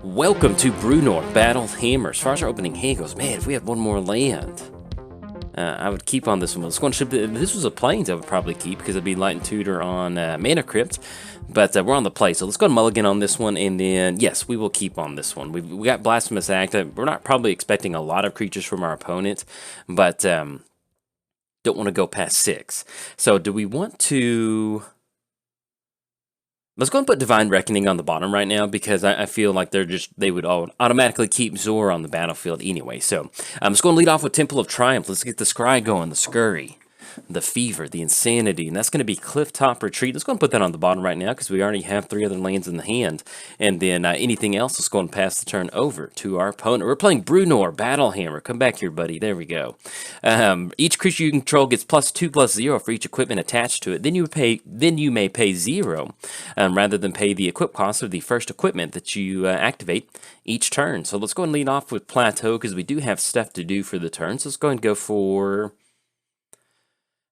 Welcome to Bruenor Battlehammer. As far as our opening hand goes, man, if we had one more land, I would keep on this one. Let's go and ship it. If this was a plains, I would probably keep because it'd be Light and Tutor on Mana Crypt. But we're on the play, so let's go and mulligan on this one, and then, yes, we will keep on this one. We got Blasphemous Act. We're not probably expecting a lot of creatures from our opponent, but don't want to go past 6. So do we want to... Let's go and put Divine Reckoning on the bottom right now because I feel like they would all automatically keep Zor on the battlefield anyway. So I'm just going to lead off with Temple of Triumph. Let's get the Scry going, the Scurry, the Fever, the Insanity, and that's going to be Clifftop Retreat. Let's go and put that on the bottom right now because we already have 3 other lands in the hand. And then anything else, let's go and pass the turn over to our opponent. We're playing Bruenor Battlehammer. Come back here, buddy. There we go. Each creature you control gets +2/+0 for each equipment attached to it. Then you may pay 0 rather than pay the equip cost of the first equipment that you activate each turn. So let's go and lead off with Plateau because we do have stuff to do for the turn. So let's go and go for...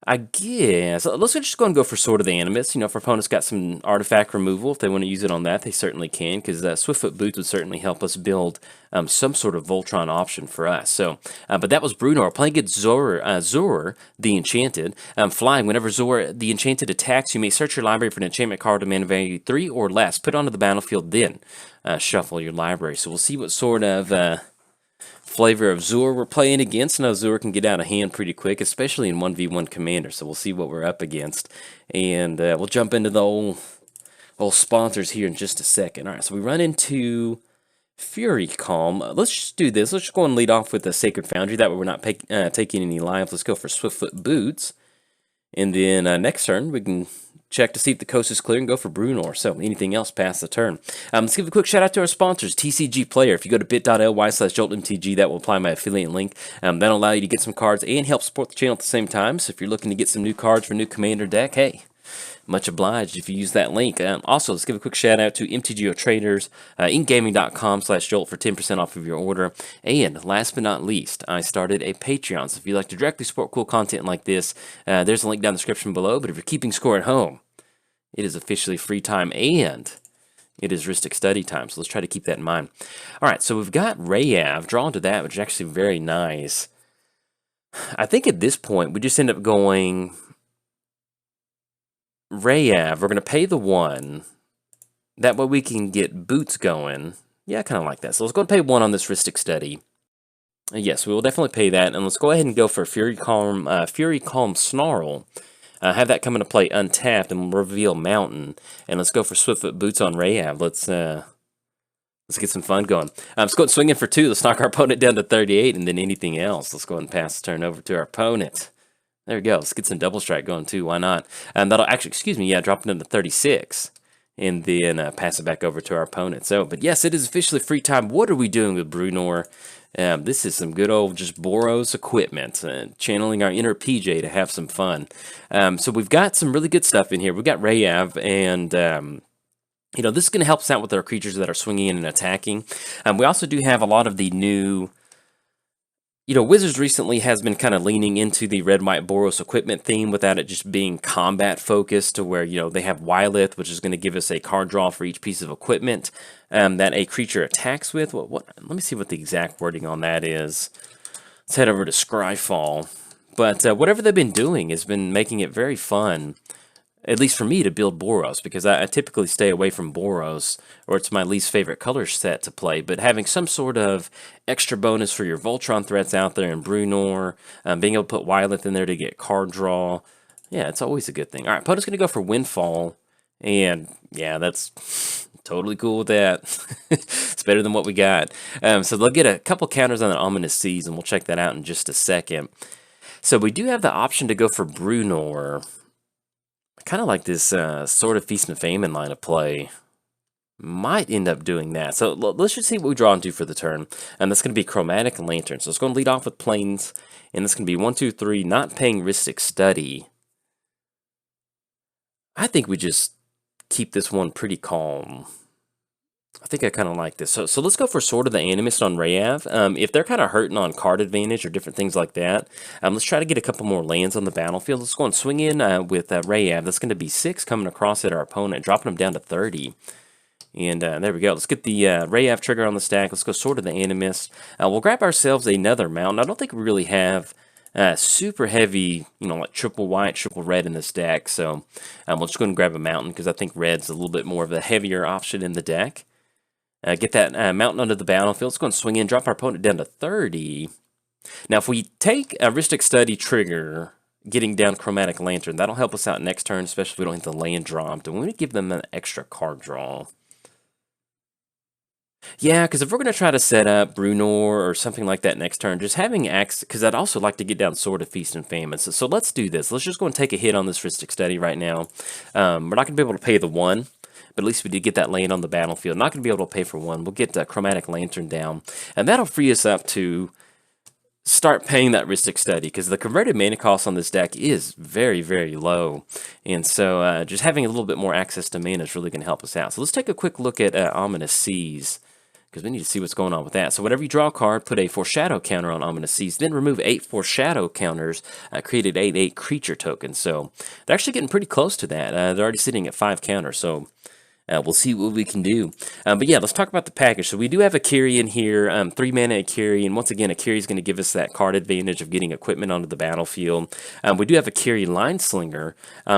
I guess, let's just go and go for Sword of the Animus. You know, if our opponent's got some artifact removal, if they want to use it on that, they certainly can, because Swiftfoot Boots would certainly help us build some sort of Voltron option for us. So, but that was Bruenor. Playing against Zor, the Enchanted. Flying, whenever Zor, the Enchanted attacks, you may search your library for an enchantment card of mana value 3 or less. Put it onto the battlefield, then shuffle your library. So we'll see what sort of... flavor of Zor we're playing against. Now Zor can get out of hand pretty quick, especially in 1v1 Commander, so we'll see what we're up against. And we'll jump into the old sponsors here in just a second. Alright, so we run into Fury Calm. Let's just do this. Let's just go and lead off with the Sacred Foundry. That way we're not taking any lives. Let's go for Swiftfoot Boots. And then next turn, we can check to see if the coast is clear and go for Bruenor. So anything else past the turn. Let's give a quick shout out to our sponsors, TCG Player. If you go to bit.ly/JoltMTG, that will apply my affiliate link. That'll allow you to get some cards and help support the channel at the same time. So if you're looking to get some new cards for new Commander deck, hey, much obliged if you use that link. Also, let's give a quick shout out to MTGOTraders, inkgaming.com/Jolt for 10% off of your order. And last but not least, I started a Patreon. So if you'd like to directly support cool content like this, there's a link down in the description below. But if you're keeping score at home, it is officially free time and it is Ristic study time. So let's try to keep that in mind. All right, so we've got Rayav drawn to that, which is actually very nice. I think at this point, we just end up going... Rayav, we're going to pay the 1. That way we can get Boots going. Yeah, I kind of like that. So let's go and pay 1 on this Ristic Study. Yes, we will definitely pay that. And let's go ahead and go for Fury Calm Snarl. Have that come into play untapped and reveal Mountain. And let's go for Swiftfoot Boots on Rayav. Let's get some fun going. Let's go and swing in for 2. Let's knock our opponent down to 38 and then anything else. Let's go ahead and pass the turn over to our opponent. There we go. Let's get some double strike going too. Why not? And that'll actually, excuse me, yeah, drop it into 36. And then pass it back over to our opponent. So, but yes, it is officially free time. What are we doing with Bruenor? This is some good old just Boros equipment. Channeling our inner PJ to have some fun. So we've got some really good stuff in here. We've got Rayav and... you know, this is going to help us out with our creatures that are swinging in and attacking. We also do have a lot of the new... You know, Wizards recently has been kind of leaning into the red-white Boros equipment theme without it just being combat-focused to where, you know, they have Wylith, which is going to give us a card draw for each piece of equipment that a creature attacks with. Let me see what the exact wording on that is. Let's head over to Scryfall. But whatever they've been doing has been making it very fun, at least for me, to build Boros, because I typically stay away from Boros, or it's my least favorite color set to play, but having some sort of extra bonus for your Voltron threats out there in Bruenor, being able to put Wylith in there to get card draw, yeah, it's always a good thing. All right, opponent's going to go for Windfall, and yeah, that's totally cool with that. It's better than what we got. So they'll get a couple counters on the Ominous Seas, and we'll check that out in just a second. So we do have the option to go for Bruenor. I kind of like this sort of Feast and Famine line of play. Might end up doing that. So let's just see what we draw into for the turn. And that's going to be Chromatic Lantern. So it's going to lead off with Plains. And it's going to be 1, 2, 3, not paying Ristic Study. I think we just keep this one pretty calm. I think I kind of like this. So let's go for Sword of the Animist on Rayav. If they're kind of hurting on card advantage or different things like that, let's try to get a couple more lands on the battlefield. Let's go and swing in with Rayav. That's going to be 6 coming across at our opponent, dropping them down to 30. And there we go. Let's get the Rayav trigger on the stack. Let's go Sword of the Animist. We'll grab ourselves another mountain. I don't think we really have super heavy, like triple white, triple red in this deck. So we'll just go and grab a mountain because I think red's a little bit more of a heavier option in the deck. Get that mountain onto the battlefield. Let's go and swing in, drop our opponent down to 30. Now, if we take a Rhystic Study trigger, getting down Chromatic Lantern, that'll help us out next turn, especially if we don't hit the land dropped. And we're going to give them an extra card draw. Yeah, because if we're going to try to set up Bruenor or something like that next turn, just having access, because I'd also like to get down Sword of Feast and Famine. So let's do this. Let's just go and take a hit on this Rhystic Study right now. We're not going to be able to pay the 1, but at least we did get that land on the battlefield. Not going to be able to pay for 1. We'll get Chromatic Lantern down, and that'll free us up to start paying that Rhystic Study, because the converted mana cost on this deck is very, very low. And so just having a little bit more access to mana is really going to help us out. So let's take a quick look at Ominous Seas, because we need to see what's going on with that. So whenever you draw a card, put a Foreshadow counter on Ominous Seas, then remove 8 Foreshadow counters, created 8/8 creature tokens. So they're actually getting pretty close to that. They're already sitting at 5 counters, so we'll see what we can do. But yeah, let's talk about the package. So we do have Akiri in here, 3 mana Akiri, and once again, Akiri is going to give us that card advantage of getting equipment onto the battlefield. We do have Akiri Lineslinger,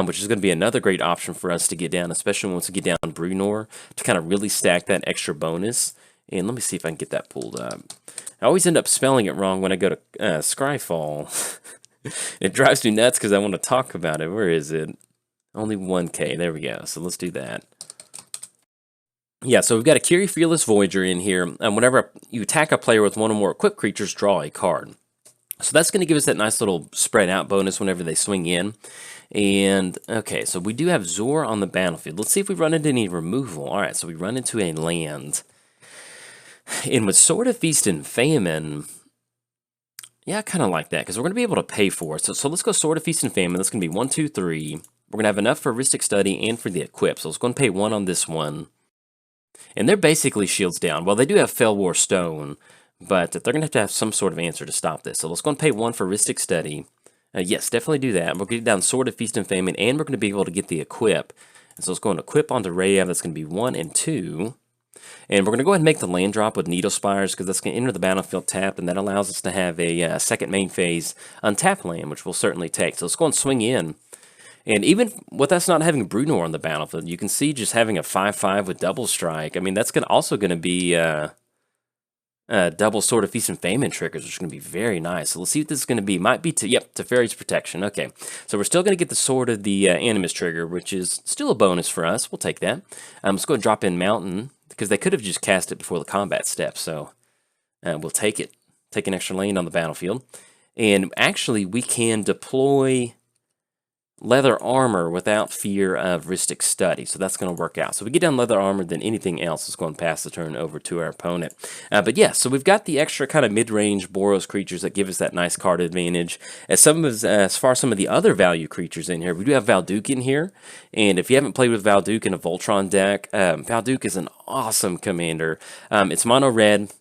which is going to be another great option for us to get down, especially once we get down Bruenor, to kind of really stack that extra bonus. And let me see if I can get that pulled up. I always end up spelling it wrong when I go to Scryfall. It drives me nuts because I want to talk about it. Where is it? Only 1K. There we go. So let's do that. Yeah, so we've got Akiri Fearless Voyager in here, and whenever you attack a player with 1 or more equipped creatures, draw a card. So that's going to give us that nice little spread out bonus whenever they swing in. And, okay, so we do have Zor on the battlefield. Let's see if we run into any removal. Alright, so we run into a land. And with Sword of Feast and Famine, yeah, I kind of like that, because we're going to be able to pay for it. So let's go Sword of Feast and Famine. That's going to be 1, 2, 3. We're going to have enough for Rhystic Study and for the equip. So let's go and pay 1 on this one. And they're basically shields down. Well, they do have Fell War Stone, but they're going to have some sort of answer to stop this. So let's go and pay 1 for Rhystic Study. Yes, definitely do that. We'll get down Sword of Feast and Famine, and we're going to be able to get the equip. And so let's go and equip onto Rayav. That's going to be 1 and 2. And we're going to go ahead and make the land drop with Needle Spires, because that's going to enter the battlefield tapped, and that allows us to have a second main phase untapped land, which we'll certainly take. So let's go and swing in. And even with us not having Bruenor on the battlefield, you can see just having a 5/5 with double strike. I mean, that's also going to be double Sword of Feast and Famine triggers, which is going to be very nice. So let's see what this is going to be. Might be Teferi's Protection. Okay, so we're still going to get the Sword of the Animist trigger, which is still a bonus for us. We'll take that. Let's go and drop in Mountain, because they could have just cast it before the combat step. So we'll take it. Take an extra lane on the battlefield. And actually, we can deploy Leather Armor without fear of Rhystic Study, so that's going to work out. So we get down Leather Armor, then anything else is going to pass the turn over to our opponent. But yeah, so we've got the extra kind of mid-range Boros creatures that give us that nice card advantage. As far as some of the other value creatures in here, we do have Valduke in here, and if you haven't played with Valduke in a Voltron deck, Valduke is an awesome commander. It's mono red.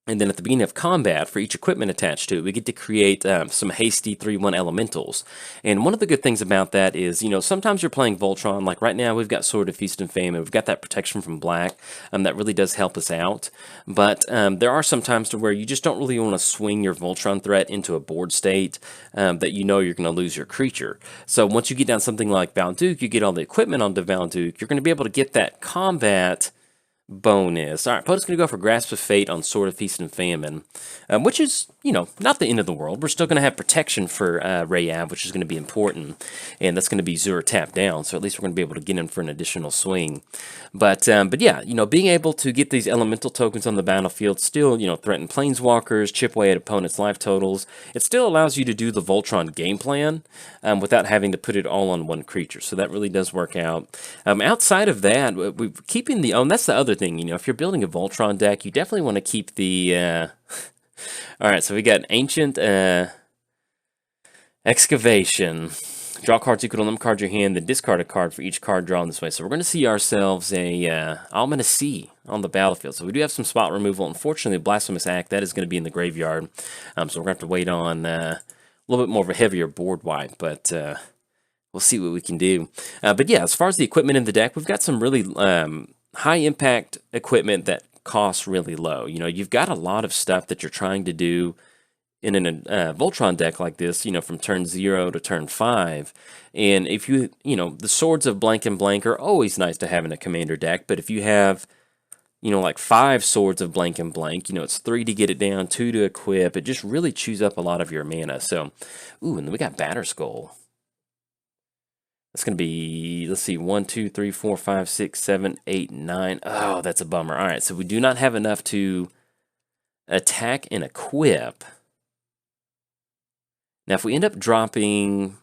And then at the beginning of combat, for each equipment attached to it, we get to create some hasty 3/1 elementals. And one of the good things about that is, sometimes you're playing Voltron, like right now we've got Sword of Feast and Famine, we've got that protection from black, that really does help us out. But there are some times to where you just don't really want to swing your Voltron threat into a board state that you're going to lose your creature. So once you get down something like Valduke, you get all the equipment onto Valduke, you're going to be able to get that combat bonus. All right, opponent's going to go for Grasp of Fate on Sword of Feast and Famine, which is, not the end of the world. We're still going to have protection for Rayav, which is going to be important, and that's going to be Zur tapped down, so at least we're going to be able to get in for an additional swing. But yeah, being able to get these elemental tokens on the battlefield still, threaten planeswalkers, chip away at opponents' life totals. It still allows you to do the Voltron game plan without having to put it all on one creature, so that really does work out. Outside of that, we're keeping the... that's the other thing, if you're building a Voltron deck, you definitely want to keep the... Alright, so we got Ancient Excavation. Draw cards equal to number cards in your hand, then discard a card for each card drawn this way. So we're going to see ourselves a Ominous Sea on the battlefield. So we do have some spot removal. Unfortunately, Blasphemous Act, that is going to be in the graveyard. So we're going to have to wait on a little bit more of a heavier board wipe, but we'll see what we can do. But yeah, as far as the equipment in the deck, we've got some really... high impact equipment that costs really low. You know, you've got a lot of stuff that you're trying to do in a Voltron deck like this, you know, from turn 0 to turn 5. And if you know, the swords of blank and blank are always nice to have in a commander deck, but if you have, you know, like 5 swords of blank and blank, you know, it's 3 to get it down, 2 to equip. It just really chews up a lot of your mana. So, ooh, and then we got Batterskull. That's going to be, let's see, 1, 2, 3, 4, 5, 6, 7, 8, 9. Oh, that's a bummer. All right, so we do not have enough to attack and equip. Now, if we end up dropping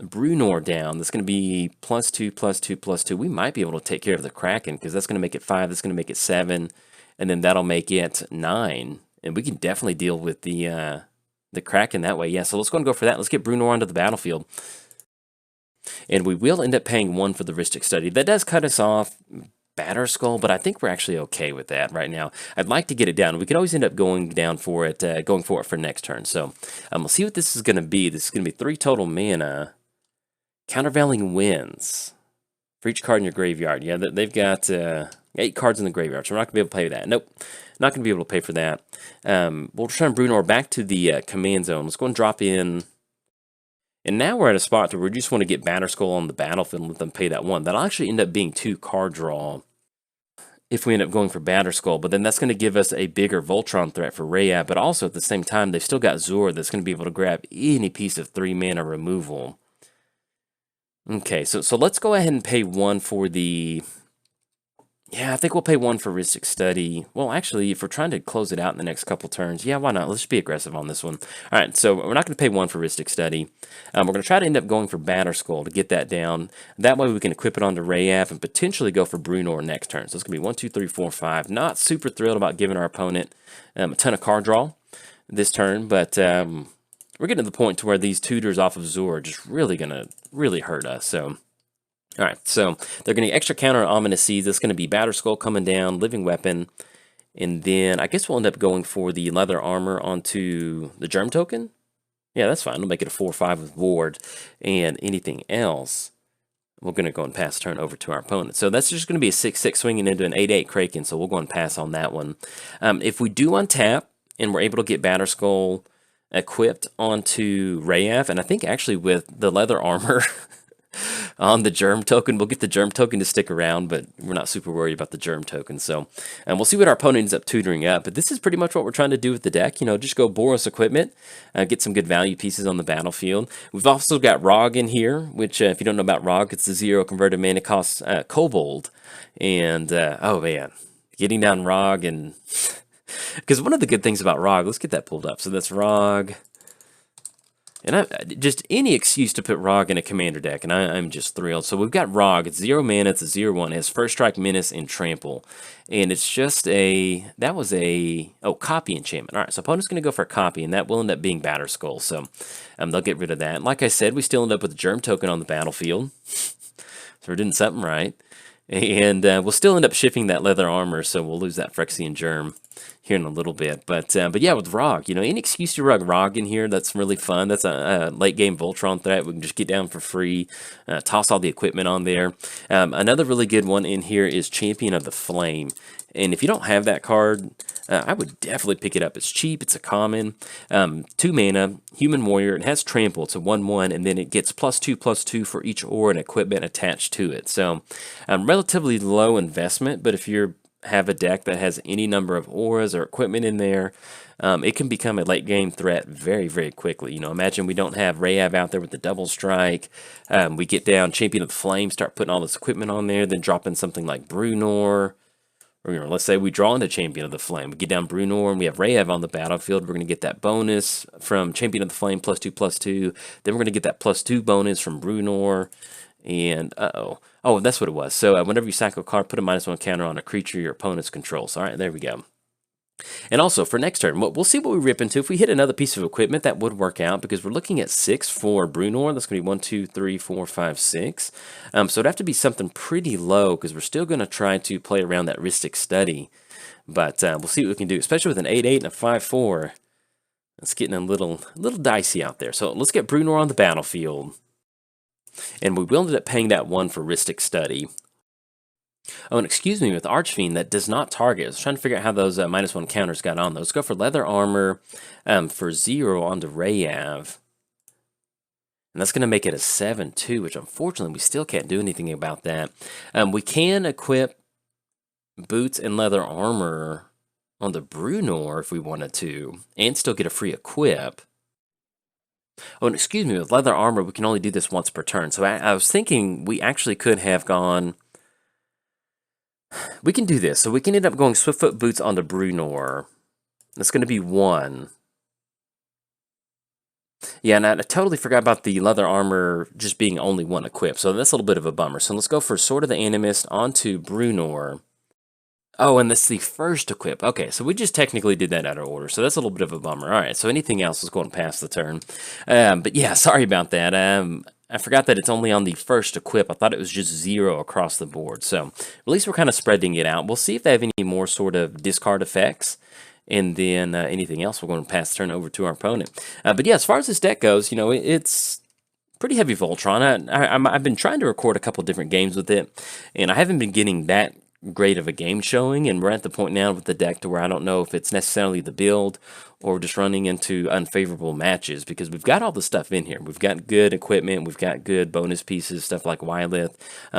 Bruenor down, that's going to be +2, +2, +2. We might be able to take care of the Kraken, because that's going to make it 5, that's going to make it 7, and then that'll make it 9. And we can definitely deal with the Kraken that way. Yeah, so let's go and go for that. Let's get Bruenor onto the battlefield. And we will end up paying 1 for the Ristic Study. That does cut us off Batterskull, but I think we're actually okay with that right now. I'd like to get it down. We could always end up going for it for next turn. So we'll see what this is going to be. This is going to be 3 total mana. Countervailing Winds for each card in your graveyard. Yeah, they've got 8 cards in the graveyard, so we're not going to be able to pay that. Nope, not going to be able to pay for that. We'll return Bruenor back to the command zone. Let's go and drop in. And now we're at a spot where we just want to get Batterskull on the battlefield and let them pay that 1. That'll actually end up being 2 card draw if we end up going for Batterskull. But then that's going to give us a bigger Voltron threat for Rayab. But also at the same time, they've still got Zor that's going to be able to grab any piece of 3 mana removal. Okay, so let's go ahead and pay 1 for the... Yeah, I think we'll pay 1 for Ristic Study. Well, actually, if we're trying to close it out in the next couple turns, yeah, why not? Let's just be aggressive on this one. All right, so we're not going to pay 1 for Ristic Study. We're going to try to end up going for Batterskull to get that down. That way we can equip it onto Rayab and potentially go for Bruenor next turn. So it's going to be 1, 2, 3, 4, 5. Not super thrilled about giving our opponent a ton of card draw this turn, but we're getting to the point to where these tutors off of Zor are just really going to hurt us, so... All right, so they're going to get extra counter on Ominous Seeds. That's going to be Batterskull coming down, Living Weapon, and then I guess we'll end up going for the Leather Armor onto the Germ Token. Yeah, that's fine. We'll make it a 4/5 with Ward, and anything else, we're going to go and pass turn over to our opponent. So that's just going to be a 6/6 swinging into an 8/8 Kraken, so we'll go and pass on that one. If we do untap, and we're able to get Batterskull equipped onto Rayab, and I think actually with the Leather Armor... on the Germ Token, we'll get the Germ Token to stick around, but we're not super worried about the Germ Token. So, and we'll see what our opponent ends up tutoring up. But this is pretty much what we're trying to do with the deck. You know, just go Boros equipment, get some good value pieces on the battlefield. We've also got Rog in here, which if you don't know about Rog, it's the 0 converted mana cost Kobold. And oh man, getting down Rog, and because one of the good things about Rog, let's get that pulled up. So that's Rog. And just any excuse to put Rog in a commander deck, and I'm just thrilled. So we've got Rog. It's 0 mana. It's a 0/1. It has First Strike, Menace, and Trample. And it's just that was a copy enchantment. All right, so opponent's going to go for a copy, and that will end up being Batterskull. So they'll get rid of that. Like I said, we still end up with a Germ Token on the battlefield. So we're doing something right. And we'll still end up shifting that Leather Armor, so we'll lose that Phyrexian Germ here in a little bit. But yeah, with Rog, you know, any excuse to rug Rog in here, that's really fun. That's a late-game Voltron threat. We can just get down for free, toss all the equipment on there. Another really good one in here is Champion of the Flame. And if you don't have that card, I would definitely pick it up. It's cheap. It's a common. 2 mana, Human Warrior. It has Trample. It's a 1/1, and then it gets +2/+2 for each aura and equipment attached to it. So relatively low investment, but if you have a deck that has any number of auras or equipment in there, it can become a late game threat very, very quickly. You know, imagine we don't have Rayab out there with the double strike. We get down Champion of the Flame, start putting all this equipment on there, then drop in something like Bruenor. Or, you know, let's say we draw into Champion of the Flame. We get down Bruenor and we have Rayab on the battlefield. We're going to get that bonus from Champion of the Flame, +2/+2. Then we're going to get that +2 bonus from Bruenor. And, oh, that's what it was. So whenever you sack a card, put a -1 counter on a creature your opponent's controls. All right, there we go. And also, for next turn, we'll see what we rip into. If we hit another piece of equipment, that would work out, because we're looking at 6 for Bruenor. That's going to be 1, 2, 3, 4, 5, 6. So it'd have to be something pretty low, because we're still going to try to play around that Ristic Study. But we'll see what we can do, especially with an 8/8 and a 5/4. It's getting a little dicey out there. So let's get Bruenor on the battlefield. And we will end up paying that 1 for Ristic Study. Oh, and excuse me, with Archfiend, that does not target. I was trying to figure out how those -1 counters got on those. Let's go for Leather Armor for 0 onto Rayav. And that's going to make it a 7-2, which unfortunately we still can't do anything about that. We can equip Boots and Leather Armor on the Bruenor if we wanted to, and still get a free equip. Oh, and excuse me, with Leather Armor, we can only do this once per turn. So I was thinking we actually could have gone... We can do this. So we can end up going Swiftfoot Boots on the Bruenor. That's going to be 1. Yeah, and I totally forgot about the Leather Armor just being only 1 equip, so that's a little bit of a bummer. So let's go for Sword of the Animist onto Bruenor. Oh, and that's the first equip. Okay, so we just technically did that out of order, so that's a little bit of a bummer. All right, so anything else is going past the turn. But yeah, sorry about that. I forgot that it's only on the first equip. I thought it was just 0 across the board. So at least we're kind of spreading it out. We'll see if they have any more sort of discard effects. And then anything else, we're going to pass the turn over to our opponent. But yeah, as far as this deck goes, you know, it's pretty heavy Voltron. I've been trying to record a couple different games with it, and I haven't been getting that great of a game showing, and we're at the point now with the deck to where I don't know if it's necessarily the build or just running into unfavorable matches, because we've got all the stuff in here. We've got good equipment, we've got good bonus pieces, stuff like Wylith,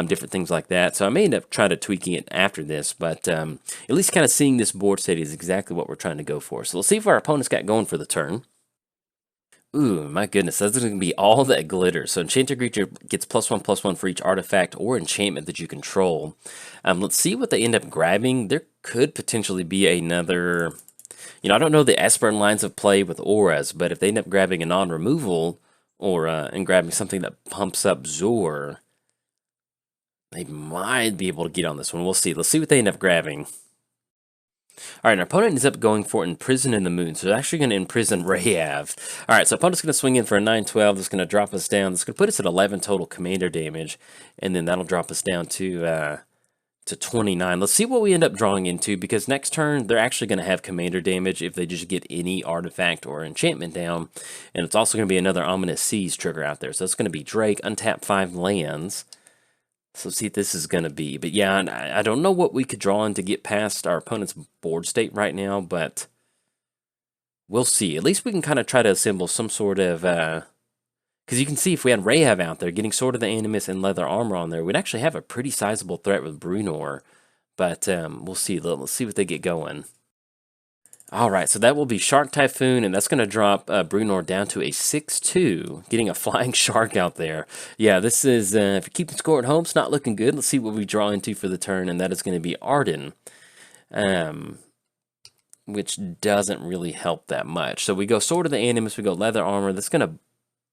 different things like that. So I may end up trying to tweaking it after this, but at least kind of seeing this board state is exactly what we're trying to go for. So let's see if our opponent's got going for the turn. Ooh, my goodness, that's going to be all that glitters. So Enchanter creature gets +1/+1 for each artifact or enchantment that you control. Let's see what they end up grabbing. There could potentially be another... You know, I don't know the Esper lines of play with auras, but if they end up grabbing a non-removal aura and grabbing something that pumps up Zor, they might be able to get on this one. We'll see. Let's see what they end up grabbing. All right, our opponent ends up going for Imprison in the Moon, so they're actually going to imprison Rayav. All right, so opponent's going to swing in for a 9/12. That's going to drop us down. That's going to put us at 11 total commander damage, and then that'll drop us down to 29. Let's see what we end up drawing into, because next turn they're actually going to have commander damage if they just get any artifact or enchantment down, and it's also going to be another Ominous Seas trigger out there. So it's going to be Drake, untap 5 lands. So let's see what this is going to be. But yeah, I don't know what we could draw in to get past our opponent's board state right now, but we'll see. At least we can kind of try to assemble some sort of... Because you can see if we had Rayav out there, getting Sword of the Animus and Leather Armor on there, we'd actually have a pretty sizable threat with Bruenor. But we'll see. Let's see what they get going. Alright, so that will be Shark Typhoon, and that's going to drop Bruenor down to a 6-2, getting a flying shark out there. Yeah, this is, if you keep the score at home, it's not looking good. Let's see what we draw into for the turn, and that is going to be Arden, which doesn't really help that much. So we go Sword of the Animus, we go Leather Armor. That's going to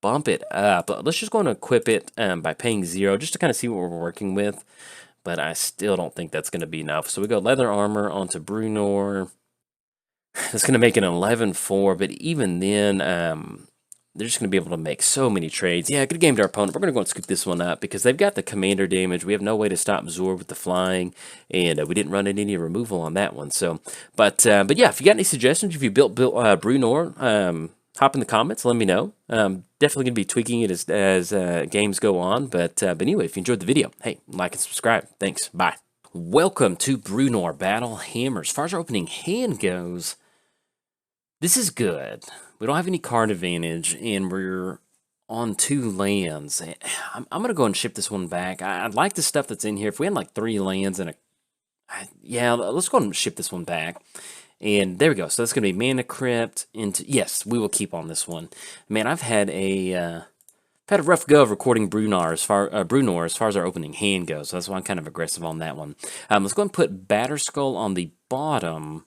bump it up. Let's just go and equip it by paying 0, just to kind of see what we're working with, but I still don't think that's going to be enough. So we go Leather Armor onto Bruenor. That's going to make it an 11-4, but even then, they're just going to be able to make so many trades. Yeah, good game to our opponent. We're going to go and scoop this one up because they've got the commander damage. We have no way to stop Zor with the flying, and we didn't run into any removal on that one. So, but yeah, if you got any suggestions, if you built Bruenor, hop in the comments, let me know. Definitely going to be tweaking it as games go on. But anyway, if you enjoyed the video, hey, like and subscribe. Thanks. Bye. Welcome to Bruenor Battlehammer. As far as our opening hand goes, this is good. We don't have any card advantage, and we're on 2 lands. I'm going to go and ship this one back. I like the stuff that's in here. If we had like 3 lands and yeah, let's go and ship this one back. And there we go. So that's going to be Mana Crypt into... Yes, we will keep on this one. Man, I've had a rough go of recording Bruenor as far as our opening hand goes. So that's why I'm kind of aggressive on that one. Let's go and put Batterskull on the bottom.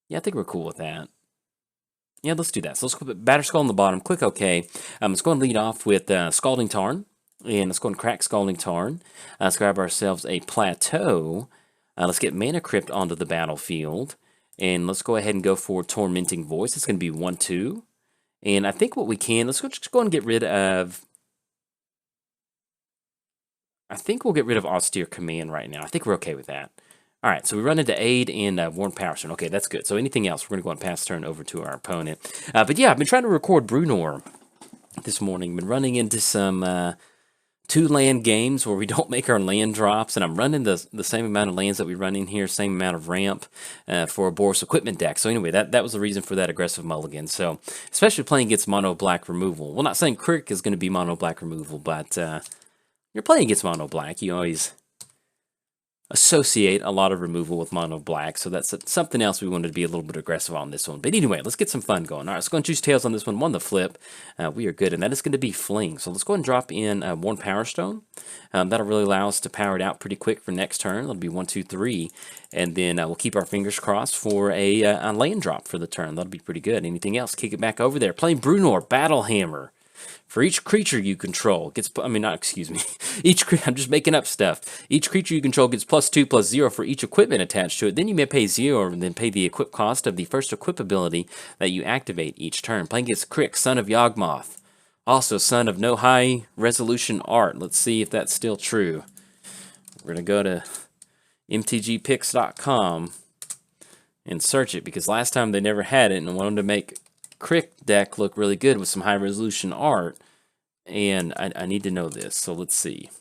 Yeah, I think we're cool with that. Yeah, let's do that. So let's put Batterskull on the bottom. Click OK. Let's go and lead off with Scalding Tarn. And let's go and crack Scalding Tarn. Let's grab ourselves a Plateau. Let's get Mana Crypt onto the battlefield. And let's go ahead and go for Tormenting Voice. It's going to be 1/2. And I think what we can, let's just go and get rid of... I think we'll get rid of Austere Command right now. I think we're okay with that. All right, so we run into Aid and Worn Powerstone. Okay, that's good. So anything else, we're going to go and pass turn over to our opponent. But yeah, I've been trying to record Bruenor this morning. Been running into some 2 land games where we don't make our land drops, and I'm running the same amount of lands that we run in here, same amount of ramp for a Boros equipment deck. So anyway, that was the reason for that aggressive mulligan. So especially playing against mono black removal. Well, not saying Crick is going to be mono black removal, but you're playing against mono black, you always associate a lot of removal with mono black, so that's something else we wanted to be a little bit aggressive on this one. But anyway, let's get some fun going. All right, let's go and choose tails on this one. One the flip, we are good, and that is going to be fling. So let's go and drop in one power stone. That'll really allow us to power it out pretty quick for next turn. It'll be 1, 2, 3, and then we'll keep our fingers crossed for a land drop for the turn. That'll be pretty good. Anything else? Kick it back over there. Playing Bruenor Battlehammer. For each creature you control gets, I'm just making up stuff. Each creature you control gets +2/+0 for each equipment attached to it. Then you may pay 0 and then pay the equip cost of the first equip ability that you activate each turn. Playing against Crick, son of Yawgmoth. Also son of no high resolution art. Let's see if that's still true. We're going to go to MTGPicks.com and search it, because last time they never had it and I wanted to make Crick deck look really good with some high resolution art, and I need to know this. So let's see.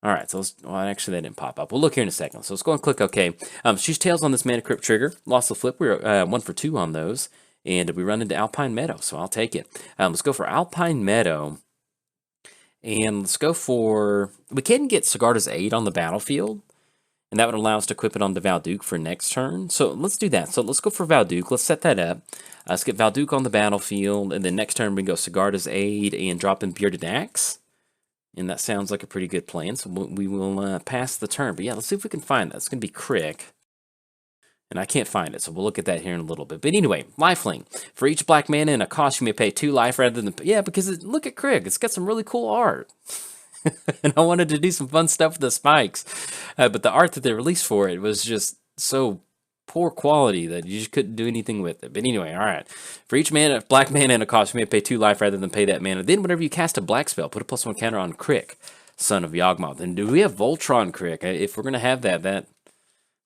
All right, so actually that didn't pop up. We'll look here in a second. So let's go and click OK. Choose tails on this Mana Crypt trigger. Lost the flip. We're 1 for 2 on those, and we run into Alpine Meadow, so I'll take it. Let's go for Alpine Meadow, and let's go for, we can get Sigarda's Aid on the battlefield, and that would allow us to equip it onto Valduke for next turn. So let's do that. So let's go for Valduke. Let's set that up. Let's get Valduke on the battlefield, and then next turn we go Sigarda's Aid and drop in Bearded Axe. And that sounds like a pretty good plan, so we will pass the turn. But yeah, let's see if we can find that. It's going to be Crick, and I can't find it, so we'll look at that here in a little bit. But anyway, lifelink. For each black mana and a cost, you may pay 2 life rather than, yeah, because look at Crick. It's got some really cool art. And I wanted to do some fun stuff with the spikes, but the art that they released for it was just so poor quality that you just couldn't do anything with it. But anyway, all right. For each mana, black mana and a cost, you may pay 2 life rather than pay that mana. Then whenever you cast a black spell, put a +1 counter on Crick, son of Yawgmoth. And do we have Voltron Crick? If we're going to have that, that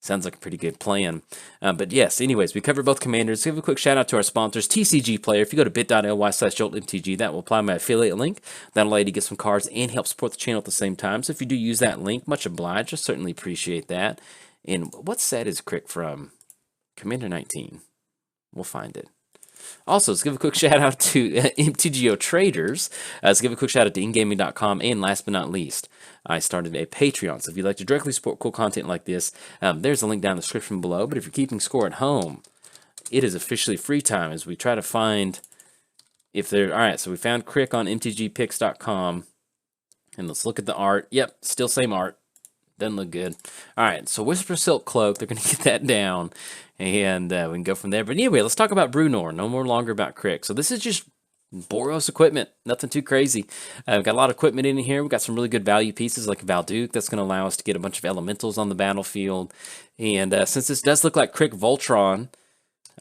sounds like a pretty good plan. But yes, anyways, we covered both commanders. Give a quick shout out to our sponsors, TCG Player. If you go to bit.ly/JoltMTG, that will apply my affiliate link. That'll allow you to get some cards and help support the channel at the same time. So if you do use that link, much obliged. I certainly appreciate that. And what set is Crick from? Commander 19. We'll find it. Also, let's give a quick shout out to MTGOTraders. Let's give a quick shout out to ingaming.com. And last but not least, I started a Patreon. So if you'd like to directly support cool content like this, there's a link down in the description below. But if you're keeping score at home, it is officially free time as we try to find if there. All right, so we found Crick on MTGPicks.com. And let's look at the art. Yep, still same art. Doesn't look good. All right, so Whisper Silk Cloak, they're going to get that down, and we can go from there. But anyway, let's talk about Bruenor. No more longer about Crick. So this is just Boros equipment. Nothing too crazy. We've got a lot of equipment in here. We've got some really good value pieces like Valduke. That's going to allow us to get a bunch of elementals on the battlefield. And since this does look like Crick Voltron,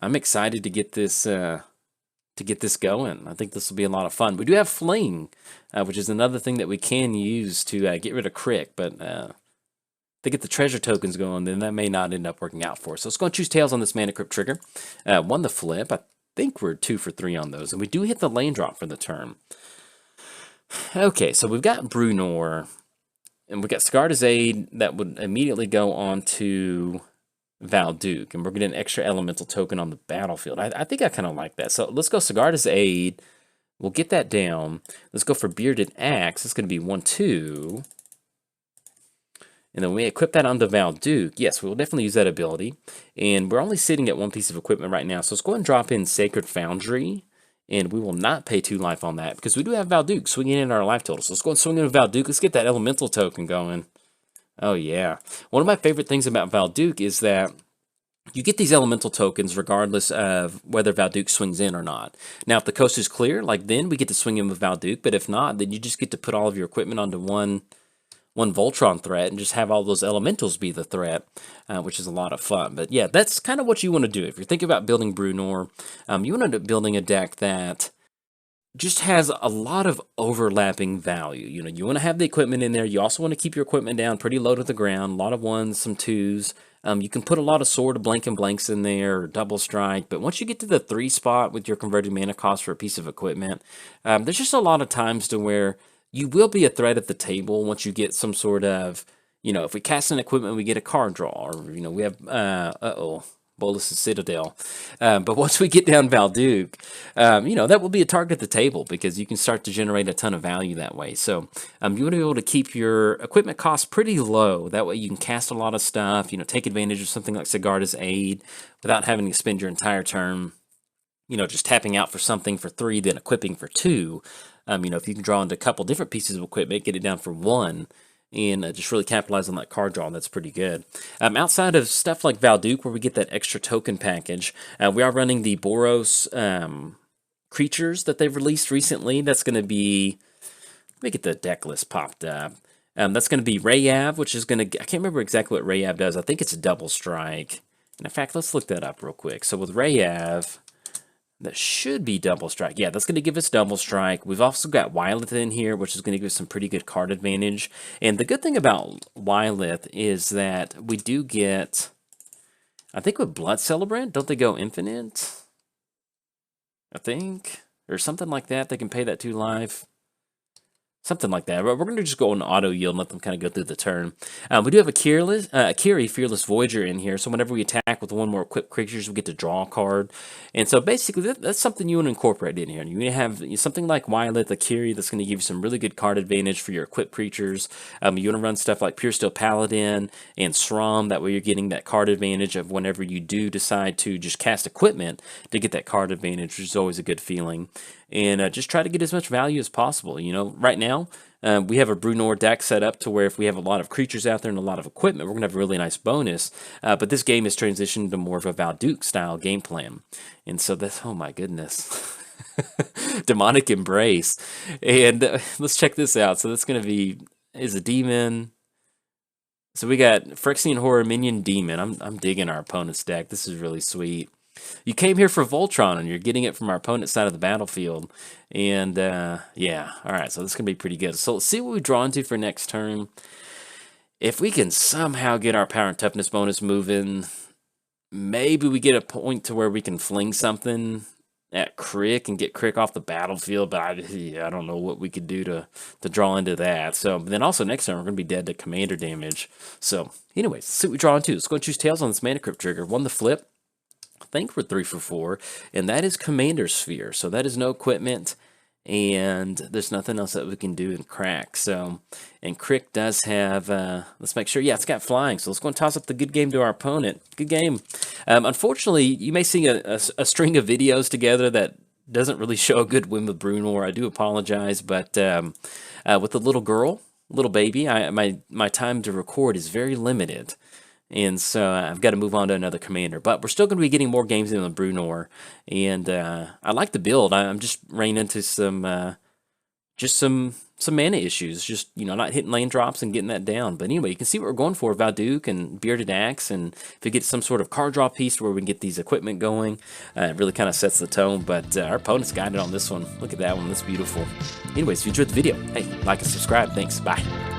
I'm excited to get this going. I think this will be a lot of fun. We do have Fling, which is another thing that we can use to get rid of Crick, but to get the treasure tokens going, then that may not end up working out for us. So let's go and choose tails on this Mana Crypt trigger. 1 the flip. I think we're 2 for 3 on those. And we do hit the land drop for the turn. Okay, so we've got Bruenor. And we've got Sigarda's Aid that would immediately go on to Valduke. And we're getting an extra elemental token on the battlefield. I think I kind of like that. So let's go Sigarda's Aid. We'll get that down. Let's go for Bearded Axe. It's going to be 1, 2. And then we equip that onto Valduke. Yes, we will definitely use that ability. And we're only sitting at 1 piece of equipment right now. So let's go ahead and drop in Sacred Foundry. And we will not pay 2 life on that because we do have Valduke swinging in our life total. So let's go and swing in Valduke. Let's get that elemental token going. Oh, yeah. One of my favorite things about Valduke is that you get these elemental tokens regardless of whether Valduke swings in or not. Now, if the coast is clear, like then we get to swing in with Valduke. But if not, then you just get to put all of your equipment onto one Voltron threat and just have all those elementals be the threat, which is a lot of fun. But yeah, that's kind of what you want to do. If you're thinking about building Bruenor, you want to end up building a deck that just has a lot of overlapping value. You know, you want to have the equipment in there. You also want to keep your equipment down pretty low to the ground. A lot of 1s, some 2s. You can put a lot of Sword of Blank and Blanks in there, or Double Strike. But once you get to the 3 spot with your converted mana cost for a piece of equipment, there's just a lot of times to where you will be a threat at the table once you get some sort of, if we cast an equipment, we get a card draw, or, we have, Bolus's Citadel. But once we get down Valduke, that will be a target at the table because you can start to generate a ton of value that way. So you want to be able to keep your equipment costs pretty low. That way you can cast a lot of stuff, take advantage of something like Sigarda's Aid without having to spend your entire turn, just tapping out for something for 3, then equipping for 2. If you can draw into a couple different pieces of equipment, get it down for 1, and just really capitalize on that card draw, that's pretty good. Outside of stuff like Valduke, where we get that extra token package, we are running the Boros creatures that they've released recently. That's going to be, let me get the deck list popped up. That's going to be Rayav, which is going to, I can't remember exactly what Rayav does. I think it's a double strike. And in fact, let's look that up real quick. So with Rayav, that should be double strike. Yeah, that's going to give us double strike. We've also got Wylith in here, which is going to give us some pretty good card advantage. And the good thing about Wylith is that we do get, I think with Blood Celebrant, don't they go infinite? I think. Or something like that. They can pay that 2 life. Something like that. But we're going to just go on auto yield and let them kind of go through the turn. We do have a Kiri, Fearless Voyager in here. So whenever we attack with 1 more equipped creatures, we get to draw a card. And so basically, that's something you want to incorporate in here. You have something like Wylith, a Kiri, that's going to give you some really good card advantage for your equipped creatures. You want to run stuff like Pure Steel Paladin and Srom. That way you're getting that card advantage of whenever you do decide to just cast equipment to get that card advantage, which is always a good feeling. And just try to get as much value as possible. Right now, we have a Bruenor deck set up to where if we have a lot of creatures out there and a lot of equipment, we're going to have a really nice bonus. But this game has transitioned to more of a Valduke style game plan. And so that's, oh my goodness. Demonic Embrace. And let's check this out. So that's going to be, is a demon. So we got Phyrexian Horror Minion Demon. I'm digging our opponent's deck. This is really sweet. You came here for Voltron, and you're getting it from our opponent's side of the battlefield. And, yeah. All right, so this is going to be pretty good. So let's see what we draw into for next turn. If we can somehow get our power and toughness bonus moving, maybe we get a point to where we can fling something at Crick and get Crick off the battlefield. But I don't know what we could do to draw into that. So then also next turn, we're going to be dead to commander damage. So anyways, let's see what we draw into. Let's go and choose Tails on this Mana Crypt trigger. 1 the flip. I think we're 3 for 4, and that is Commander Sphere. So that is no equipment, and there's nothing else that we can do in Crack. So, and Crick does have, let's make sure, yeah, it's got flying. So let's go and toss up the good game to our opponent. Good game. Unfortunately, you may see a string of videos together that doesn't really show a good win with Bruenor. I do apologize, but with the little baby, my time to record is very limited. And so I've got to move on to another commander. But we're still going to be getting more games in the Bruenor. And I like the build. I'm just running into some mana issues. Just, not hitting lane drops and getting that down. But anyway, you can see what we're going for. Valduke and Bearded Axe. And if we get some sort of card draw piece where we can get these equipment going, it really kind of sets the tone. But our opponent's got it on this one. Look at that one. That's beautiful. Anyways, if you enjoyed the video, hey, like and subscribe. Thanks. Bye.